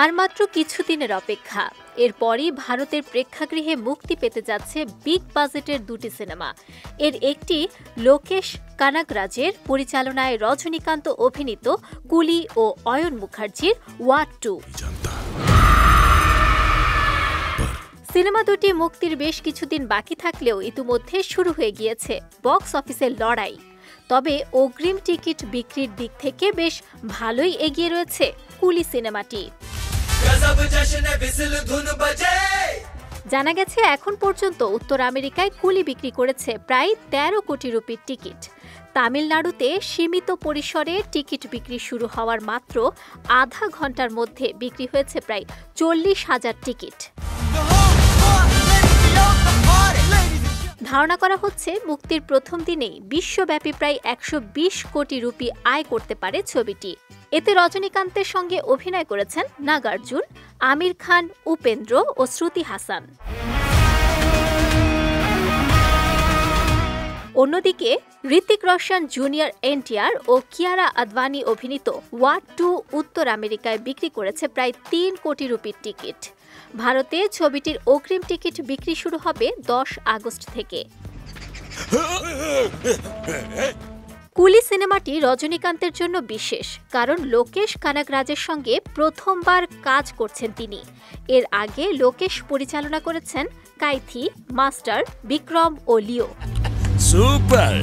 আর মাত্র কিছুদিনের অপেক্ষা, এরপরই ভারতের প্রেক্ষাগৃহে মুক্তি পেতে যাচ্ছে বিগ বাজেটের দুটি সিনেমা। এর একটি লোকেশ কানাগরাজের পরিচালনায় রজনীকান্ত অভিনীত কুলি ও অয়ন মুখার্জির ওয়াট 2। সিনেমা দুটি মুক্তির বেশ কিছুদিন বাকি থাকলেও ইতিমধ্যে শুরু হয়ে গিয়েছে বক্স অফিসের লড়াই। তবে অগ্রিম টিকিট বিক্রির দিক থেকে বেশ ভালোই এগিয়ে রয়েছে কুলি সিনেমাটি। জানা গেছে এখন পর্যন্ত উত্তর আমেরিকায় কুলি বিক্রি করেছে প্রায় 13 কোটি রুপির টিকিট। তামিলনাড়ুতে সীমিত পরিসরে টিকিট বিক্রি শুরু হওয়ার মাত্র আধা ঘন্টার মধ্যে বিক্রি হয়েছে প্রায় 40,000 টিকিট। ধারণা করা হচ্ছে মুক্তির প্রথম দিনেই বিশ্বব্যাপী প্রায় 120 কোটি রুপি আয় করতে পারে ছবিটি। এতে রজনীকান্তের সঙ্গে অভিনয় করেছেন নাগার্জুন, আমির খান, উপেন্দ্র ও শ্রুতি হাসান। অন্যদিকে ঋতিক রোশন জুনিয়র এনটিআর ও কিয়ারা আদভানি অভিনীত ওয়াট 2 উত্তর আমেরিকায় বিক্রি করেছে প্রায় 3 কোটি রুপির টিকিট। ভারতে ছবিটির অগ্রিম টিকিট বিক্রি শুরু হবে 10 আগস্ট থেকে। কুলি সিনেমাটি রজনীকান্তের জন্য বিশেষ, কারণ লোকেশ কানাগরাজের সঙ্গে প্রথমবার কাজ করছেন তিনি। এর আগে লোকেশ পরিচালনা করেছেন কাইথি, মাস্টার, বিক্রম ও লিও। সুপার।